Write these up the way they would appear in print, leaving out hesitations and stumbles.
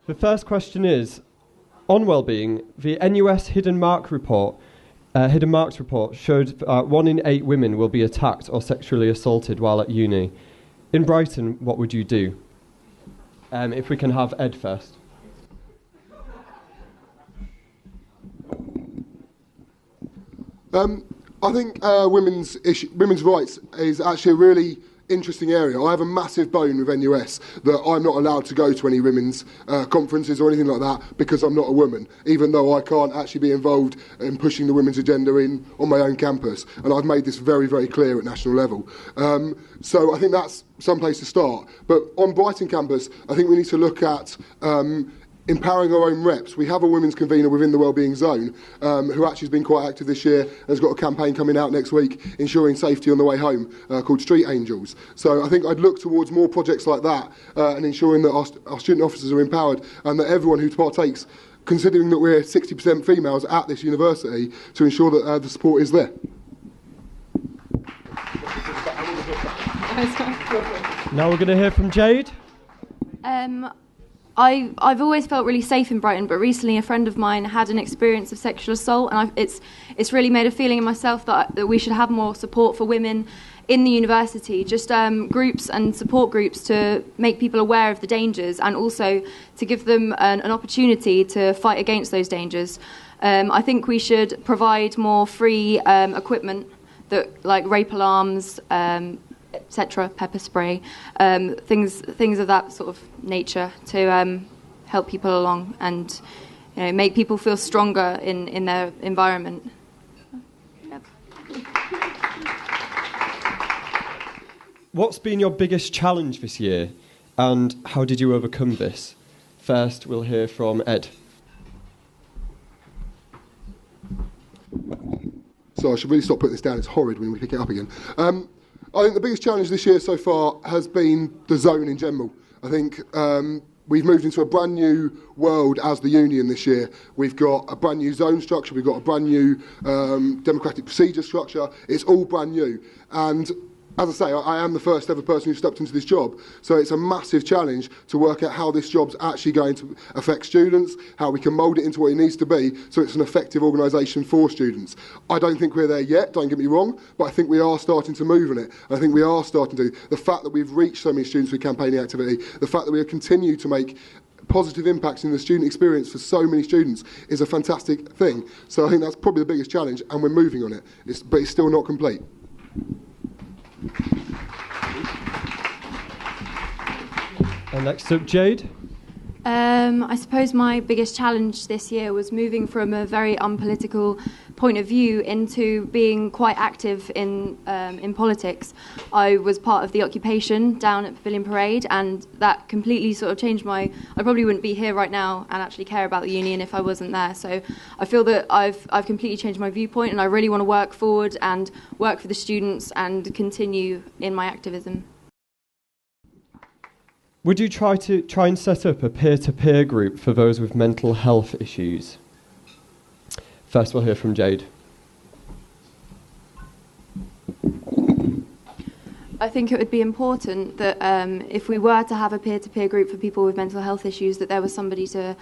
The first question is, on wellbeing, the NUS Hidden Marks report showed 1 in 8 women will be attacked or sexually assaulted while at uni. In Brighton, what would you do? If we can have Ed first. I think women's rights is actually a really interesting area. I have a massive bone with NUS that I'm not allowed to go to any women's conferences or anything like that because I'm not a woman, even though I can't actually be involved in pushing the women's agenda on my own campus. And I've made this very, very clear at national level. So I think that's some place to start. But on Brighton campus, I think we need to look at empowering our own reps. We have a women's convener within the Wellbeing Zone who actually has been quite active this year and has got a campaign coming out next week ensuring safety on the way home called Street Angels. So I think I'd look towards more projects like that and ensuring that our student officers are empowered and that everyone who partakes, considering that we're 60% females at this university, to ensure that the support is there. Now we're going to hear from Jade. I've always felt really safe in Brighton, but recently a friend of mine had an experience of sexual assault, and it's really made a feeling in myself that we should have more support for women in the university, just groups and support groups to make people aware of the dangers and also to give them an opportunity to fight against those dangers. I think we should provide more free equipment, like rape alarms, etc., pepper spray, things of that sort of nature to help people along and make people feel stronger in their environment. Yep. What's been your biggest challenge this year and how did you overcome this? First, we'll hear from Ed. So I should really stop putting this down. It's horrid when we pick it up again. I think the biggest challenge this year so far has been the zone in general. I think we've moved into a brand new world as the union this year. We've got a brand new zone structure, we've got a brand new democratic procedure structure. It's all brand new. And as I say, I am the first ever person who stepped into this job, so it's a massive challenge to work out how this job's actually going to affect students, how we can mould it into what it needs to be, so it's an effective organisation for students. I don't think we're there yet, don't get me wrong, but I think we are starting to move on it. I think we are starting to. The fact that we've reached so many students with campaigning activity, the fact that we continue to make positive impacts in the student experience for so many students is a fantastic thing. So I think that's probably the biggest challenge, and we're moving on it, but it's still not complete. And next up, Jade. I suppose my biggest challenge this year was moving from a very unpolitical point of view into being quite active in politics. I was part of the occupation down at Pavilion Parade, and that completely sort of changed I probably wouldn't be here right now and actually care about the union if I wasn't there. So I feel that I've completely changed my viewpoint, and I really want to work forward and work for the students and continue in my activism. Would you try and set up a peer-to-peer group for those with mental health issues? First, we'll hear from Jade. I think it would be important that if we were to have a peer-to-peer group for people with mental health issues, that there was somebody to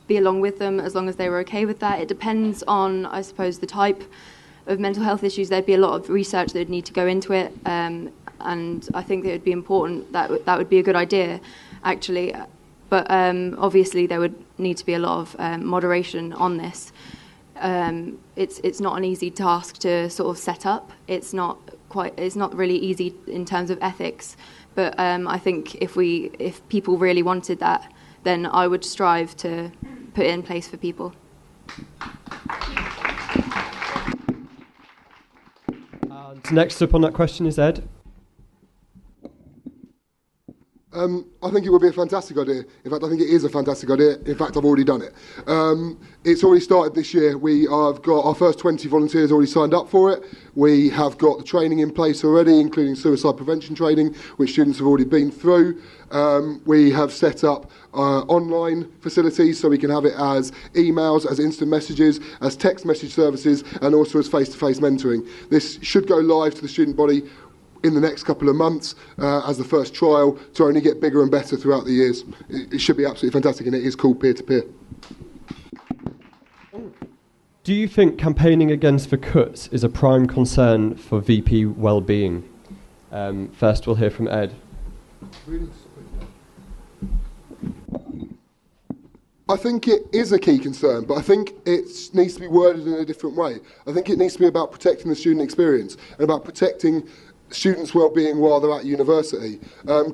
be along with them as long as they were okay with that. It depends on, I suppose, the type of mental health issues. There'd be a lot of research that would need to go into it. And I think that it would be important, that would be a good idea, actually. But obviously there would need to be a lot of moderation on this. It's not an easy task to sort of set up. It's not really easy in terms of ethics. But I think if people really wanted that, then I would strive to put it in place for people. And next up on that question is Ed. I think it would be a fantastic idea. In fact, I think it is a fantastic idea. In fact, I've already done it. It's already started this year. We have got our first 20 volunteers already signed up for it. We have got the training in place already, including suicide prevention training, which students have already been through. We have set up online facilities so we can have it as emails, as instant messages, as text message services, and also as face-to-face mentoring. This should go live to the student body in the next couple of months as the first trial to only get bigger and better throughout the years. It should be absolutely fantastic, and it is called peer-to-peer. Do you think campaigning against the cuts is a prime concern for VP Wellbeing? First, we'll hear from Ed. I think it is a key concern, but I think it needs to be worded in a different way. I think it needs to be about protecting the student experience and about protecting students' well-being while they're at university.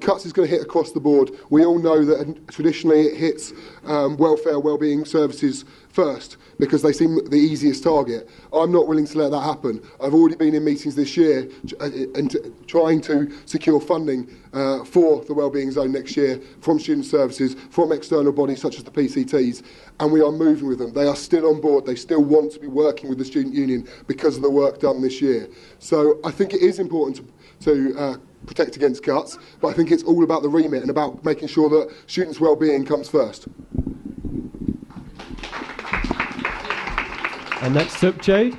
Cuts is going to hit across the board. We all know that traditionally it hits welfare, well-being services first because they seem the easiest target. I'm not willing to let that happen. I've already been in meetings this year and trying to secure funding for the wellbeing zone next year from student services, from external bodies such as the PCTs, and we are moving with them. They are still on board. They still want to be working with the student union because of the work done this year. So I think it is important to protect against cuts, but I think it's all about the remit and about making sure that students' well-being comes first. And next up, Jade.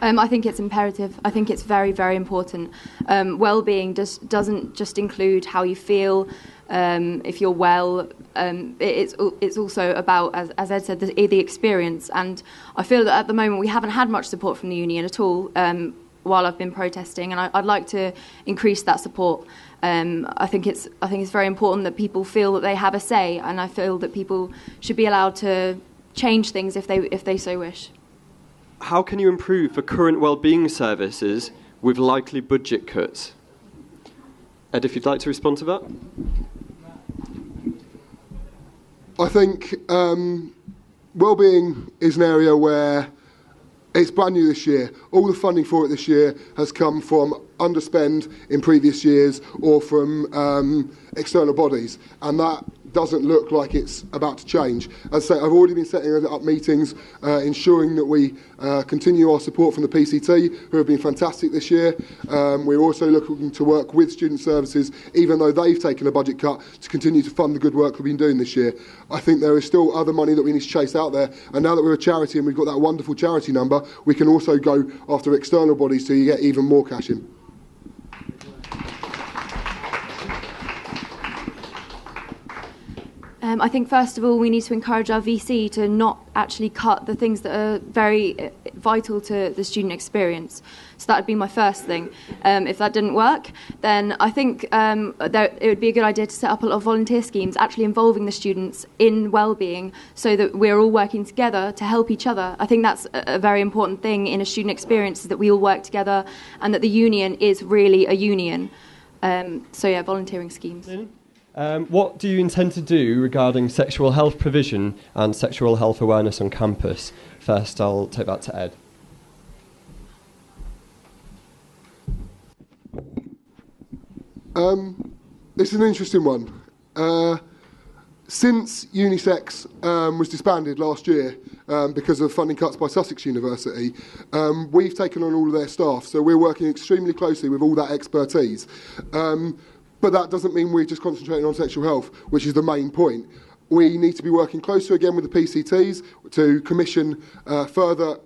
I think it's imperative. I think it's very, very important. Well-being doesn't just include how you feel, if you're well. It's also about, as Ed said, the experience. And I feel that at the moment we haven't had much support from the union at all while I've been protesting, and I'd like to increase that support. I think it's very important that people feel that they have a say, and I feel that people should be allowed to change things if they so wish. How can you improve the current wellbeing services with likely budget cuts? Ed, if you'd like to respond to that. I think wellbeing is an area where it's brand new this year. All the funding for it this year has come from underspend in previous years or from external bodies, and that doesn't look like it's about to change. As I say, I've already been setting up meetings, ensuring that we continue our support from the PCT, who have been fantastic this year. We're also looking to work with student services, even though they've taken a budget cut, to continue to fund the good work we've been doing this year. I think there is still other money that we need to chase out there, and now that we're a charity and we've got that wonderful charity number, we can also go after external bodies so you get even more cash in. I think, first of all, we need to encourage our VC to not actually cut the things that are very vital to the student experience. So that would be my first thing. If that didn't work, then I think it would be a good idea to set up a lot of volunteer schemes actually involving the students in wellbeing so that we're all working together to help each other. I think that's a very important thing in a student experience, is that we all work together and that the union is really a union. So yeah, volunteering schemes. What do you intend to do regarding sexual health provision and sexual health awareness on campus? First, I'll take that to Ed. It's an interesting one. Since Unisex was disbanded last year because of funding cuts by Sussex University, we've taken on all of their staff, so we're working extremely closely with all that expertise. But that doesn't mean we're just concentrating on sexual health, which is the main point. We need to be working closer again with the PCTs to commission further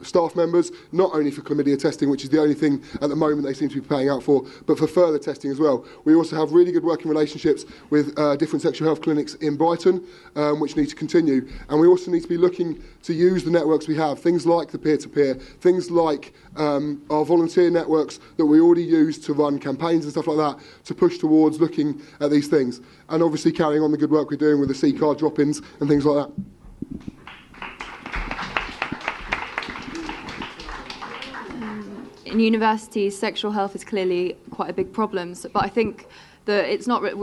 staff members, not only for chlamydia testing, which is the only thing at the moment they seem to be paying out for, but for further testing as well. We also have really good working relationships with different sexual health clinics in Brighton, which need to continue. And we also need to be looking to use the networks we have, things like the peer-to-peer, things like our volunteer networks that we already use to run campaigns and stuff like that, to push towards looking at these things. And obviously carrying on the good work we're doing with the C-card drop-ins and things like that. In universities, sexual health is clearly quite a big problem, but I think that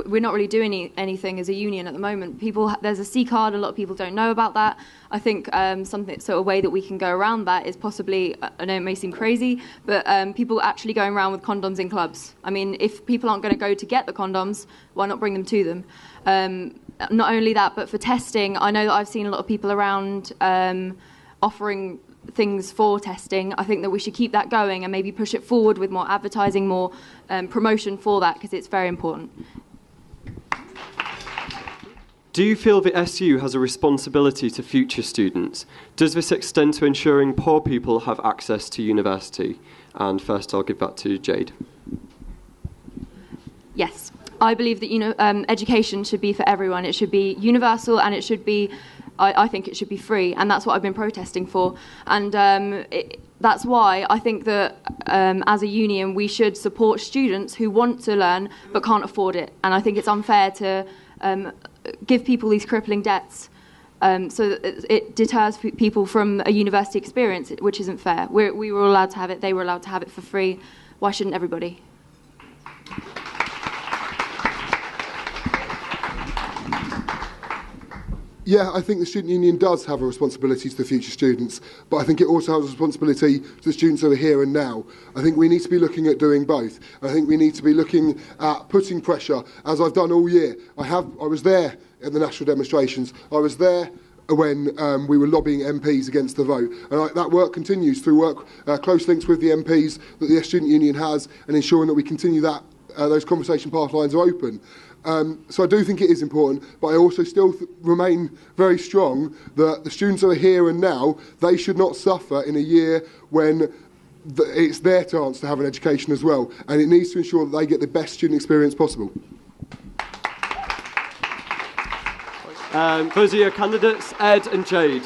we're not really doing anything as a union at the moment. There's a C card, a lot of people don't know about that. I think a way that we can go around that is possibly, I know it may seem crazy, but people actually going around with condoms in clubs. I mean, if people aren't going to go to get the condoms, why not bring them to them? Not only that, but for testing, I know that I've seen a lot of people around offering things for testing. I think that we should keep that going and maybe push it forward with more advertising, more promotion for that, because it's very important. Do you feel the SU has a responsibility to future students? Does this extend to ensuring poor people have access to university? And first I'll give that to Jade. Yes. I believe that education should be for everyone. It should be universal, and it should be, I think it should be free, and that's what I've been protesting for. And that's why I think that as a union we should support students who want to learn but can't afford it. And I think it's unfair to give people these crippling debts so that it deters people from a university experience, which isn't fair. We were allowed to have it, they were allowed to have it for free. Why shouldn't everybody? Yeah, I think the student union does have a responsibility to the future students, but I think it also has a responsibility to the students who are here and now. I think we need to be looking at doing both. I think we need to be looking at putting pressure, as I've done all year. I was there at the national demonstrations. I was there when we were lobbying MPs against the vote. And that work continues through close links with the MPs that the student union has, and ensuring that we continue that those conversation pathways are open. So I do think it is important, but I also still remain very strong that the students who are here and now, they should not suffer in a year when it's their chance to have an education as well, and it needs to ensure that they get the best student experience possible. Those are your candidates, Ed and Jade.